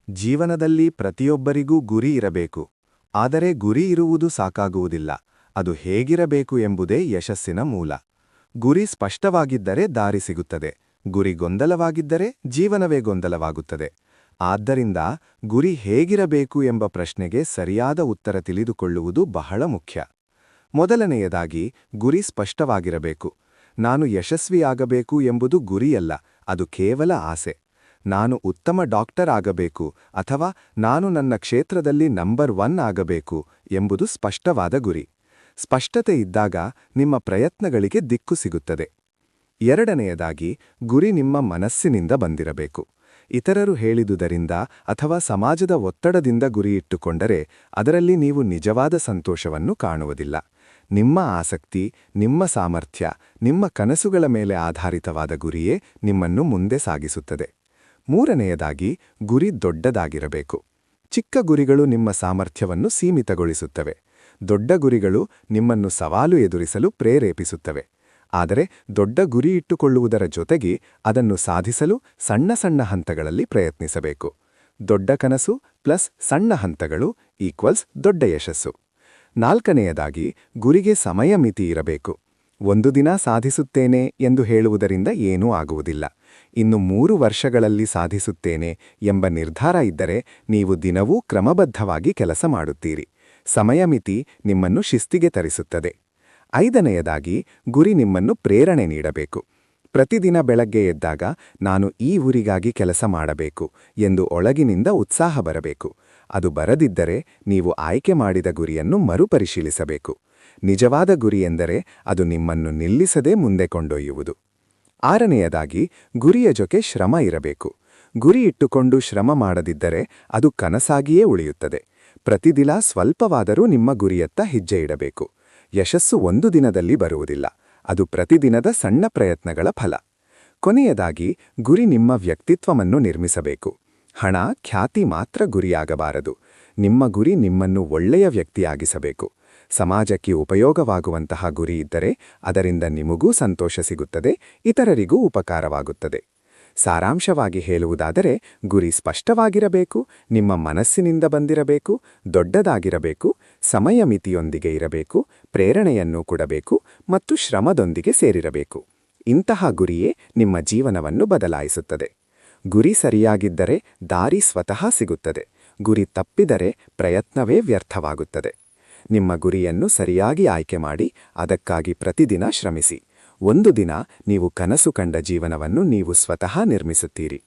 ಜೀವನದಲ್ಲಿ ಪ್ರತಿಯೊಬ್ಬರಿಗೂ ಗುರಿ ಇರಬೇಕು. ಆದರೆ ಗುರಿ ಇರುವುದು ಸಾಕಾಗುವುದಿಲ್ಲ. ಅದು ಹೇಗಿರಬೇಕು ಎಂಬುದೇ ಯಶಸ್ಸಿನ ಮೂಲ. ಗುರಿ ಸ್ಪಷ್ಟವಾಗಿದ್ದರೆ ದಾರಿ ಸಿಗುತ್ತದೆ. ಗುರಿ ಗೊಂದಲವಾಗಿದ್ದರೆ ಜೀವನವೇ ಗೊಂದಲವಾಗುತ್ತದೆ. ಆದ್ದರಿಂದ ಗುರಿ ಹೇಗಿರಬೇಕು ಎಂಬ ಪ್ರಶ್ನೆಗೆ ಸರಿಯಾದ ಉತ್ತರ ತಿಳಿದುಕೊಳ್ಳುವುದು ಬಹಳ ಮುಖ್ಯ. ಮೊದಲನೆಯದಾಗಿ, ಗುರಿ ಸ್ಪಷ್ಟವಾಗಿರಬೇಕು. ನಾನು ಯಶಸ್ವಿಯಾಗಬೇಕು ಎಂಬುದು ಗುರಿಯಲ್ಲ, ಅದು ಕೇವಲ ಆಸೆ. ನಾನು ಉತ್ತಮ ಡಾಕ್ಟರ್ ಆಗಬೇಕು ಅಥವಾ ನಾನು ನನ್ನ ಕ್ಷೇತ್ರದಲ್ಲಿ ನಂಬರ್ 1 ಆಗಬೇಕು ಎಂಬುದು ಸ್ಪಷ್ಟವಾದ ಗುರಿ. ಸ್ಪಷ್ಟತೆ ಇದ್ದಾಗ ನಿಮ್ಮ ಪ್ರಯತ್ನಗಳಿಗೆ ದಿಕ್ಕು ಸಿಗುತ್ತದೆ. ಎರಡನೆಯದಾಗಿ, ಗುರಿ ನಿಮ್ಮ ಮನಸ್ಸಿನಿಂದ ಬಂದಿರಬೇಕು. ಇತರರು ಹೇಳಿದುದರಿಂದ ಅಥವಾ ಸಮಾಜದ ಒತ್ತಡದಿಂದ ಗುರಿಯಿಟ್ಟುಕೊಂಡರೆ ಅದರಲ್ಲಿ ನೀವು ನಿಜವಾದ ಸಂತೋಷವನ್ನು ಕಾಣುವುದಿಲ್ಲ. ನಿಮ್ಮ ಆಸಕ್ತಿ, ನಿಮ್ಮ ಸಾಮರ್ಥ್ಯ, ನಿಮ್ಮ ಕನಸುಗಳ ಮೇಲೆ ಆಧಾರಿತವಾದ ಗುರಿಯೇ ನಿಮ್ಮನ್ನು ಮುಂದೆ ಸಾಗಿಸುತ್ತದೆ. ಮೂರನೆಯದಾಗಿ, ಗುರಿ ದೊಡ್ಡದಾಗಿರಬೇಕು. ಚಿಕ್ಕ ಗುರಿಗಳು ನಿಮ್ಮ ಸಾಮರ್ಥ್ಯವನ್ನು ಸೀಮಿತಗೊಳಿಸುತ್ತವೆ. ದೊಡ್ಡ ಗುರಿಗಳು ನಿಮ್ಮನ್ನು ಸವಾಲು ಎದುರಿಸಲು ಪ್ರೇರೇಪಿಸುತ್ತವೆ. ಆದರೆ ದೊಡ್ಡ ಗುರಿ ಇಟ್ಟುಕೊಳ್ಳುವುದರ ಜೊತೆಗೆ ಅದನ್ನು ಸಾಧಿಸಲು ಸಣ್ಣ ಸಣ್ಣ ಹಂತಗಳಲ್ಲಿ ಪ್ರಯತ್ನಿಸಬೇಕು. ದೊಡ್ಡ ಕನಸು ಪ್ಲಸ್ ಸಣ್ಣ ಹಂತಗಳು ಈಕ್ವಲ್ಸ್ ದೊಡ್ಡ ಯಶಸ್ಸು. ನಾಲ್ಕನೆಯದಾಗಿ, ಗುರಿಗೆ ಸಮಯ ಮಿತಿ ಇರಬೇಕು. ಒಂದು ದಿನ ಸಾಧಿಸುತ್ತೇನೆ ಎಂದು ಹೇಳುವುದರಿಂದ ಏನೂ ಆಗುವುದಿಲ್ಲ. ಇನ್ನು 3 ವರ್ಷಗಳಲ್ಲಿ ಸಾಧಿಸುತ್ತೇನೆ ಎಂಬ ನಿರ್ಧಾರ ಇದ್ದರೆ ನೀವು ದಿನವೂ ಕ್ರಮಬದ್ಧವಾಗಿ ಕೆಲಸ ಮಾಡುತ್ತೀರಿ. ಸಮಯ ಮಿತಿ ನಿಮ್ಮನ್ನು ಶಿಸ್ತಿಗೆ ತರಿಸುತ್ತದೆ. ಐದನೆಯದಾಗಿ, ಗುರಿ ನಿಮ್ಮನ್ನು ಪ್ರೇರಣೆ ನೀಡಬೇಕು. ಪ್ರತಿದಿನ ಬೆಳಗ್ಗೆ ಎದ್ದಾಗ ನಾನು ಈ ಊರಿಗಾಗಿ ಕೆಲಸ ಮಾಡಬೇಕು ಎಂದು ಒಳಗಿನಿಂದ ಉತ್ಸಾಹ ಬರಬೇಕು. ಅದು ಬರದಿದ್ದರೆ ನೀವು ಆಯ್ಕೆ ಮಾಡಿದ ಗುರಿಯನ್ನು ಮರುಪರಿಶೀಲಿಸಬೇಕು. ನಿಜವಾದ ಗುರಿ ಎಂದರೆ ಅದು ನಿಮ್ಮನ್ನು ನಿಲ್ಲಿಸದೆ ಮುಂದೆ ಕೊಂಡೊಯ್ಯುವುದು. ಆರನೆಯದಾಗಿ, ಗುರಿಯ ಜೊತೆ ಶ್ರಮ ಇರಬೇಕು. ಗುರಿ ಇಟ್ಟುಕೊಂಡು ಶ್ರಮ ಮಾಡದಿದ್ದರೆ ಅದು ಕನಸಾಗಿಯೇ ಉಳಿಯುತ್ತದೆ. ಪ್ರತಿದಿನ ಸ್ವಲ್ಪವಾದರೂ ನಿಮ್ಮ ಗುರಿಯತ್ತ ಹೆಜ್ಜೆ ಇಡಬೇಕು. ಯಶಸ್ಸು ಒಂದು ದಿನದಲ್ಲಿ ಬರುವುದಿಲ್ಲ, ಅದು ಪ್ರತಿದಿನದ ಸಣ್ಣ ಪ್ರಯತ್ನಗಳ ಫಲ. ಕೊನೆಯದಾಗಿ, ಗುರಿ ನಿಮ್ಮ ವ್ಯಕ್ತಿತ್ವವನ್ನು ನಿರ್ಮಿಸಬೇಕು. ಹಣ, ಖ್ಯಾತಿ ಮಾತ್ರ ಗುರಿಯಾಗಬಾರದು. ನಿಮ್ಮ ಗುರಿ ನಿಮ್ಮನ್ನು ಒಳ್ಳೆಯ ವ್ಯಕ್ತಿಯಾಗಿಸಬೇಕು. ಸಮಾಜಕ್ಕೆ ಉಪಯೋಗವಾಗುವಂತಹ ಗುರಿ ಇದ್ದರೆ ಅದರಿಂದ ನಿಮಗೂ ಸಂತೋಷ ಸಿಗುತ್ತದೆ, ಇತರರಿಗೂ ಉಪಕಾರವಾಗುತ್ತದೆ. ಸಾರಾಂಶವಾಗಿ ಹೇಳುವುದಾದರೆ, ಗುರಿ ಸ್ಪಷ್ಟವಾಗಿರಬೇಕು, ನಿಮ್ಮ ಮನಸ್ಸಿನಿಂದ ಬಂದಿರಬೇಕು, ದೊಡ್ಡದಾಗಿರಬೇಕು, ಸಮಯ ಮಿತಿಯೊಂದಿಗೆ ಇರಬೇಕು, ಪ್ರೇರಣೆಯನ್ನು ಕೊಡಬೇಕು ಮತ್ತು ಶ್ರಮದೊಂದಿಗೆ ಸೇರಿರಬೇಕು. ಇಂತಹ ಗುರಿಯೇ ನಿಮ್ಮ ಜೀವನವನ್ನು ಬದಲಾಯಿಸುತ್ತದೆ. ಗುರಿ ಸರಿಯಾಗಿದ್ದರೆ ದಾರಿ ಸ್ವತಃ ಸಿಗುತ್ತದೆ. ಗುರಿ ತಪ್ಪಿದರೆ ಪ್ರಯತ್ನವೇ ವ್ಯರ್ಥವಾಗುತ್ತದೆ. ನಿಮ್ಮ ಗುರಿಯನ್ನು ಸರಿಯಾಗಿ ಆಯ್ಕೆ ಮಾಡಿ ಅದಕ್ಕಾಗಿ ಪ್ರತಿದಿನ ಶ್ರಮಿಸಿ. ಒಂದು ದಿನ ನೀವು ಕನಸು ಕಂಡ ಜೀವನವನ್ನು ನೀವು ಸ್ವತಃ ನಿರ್ಮಿಸುತ್ತೀರಿ.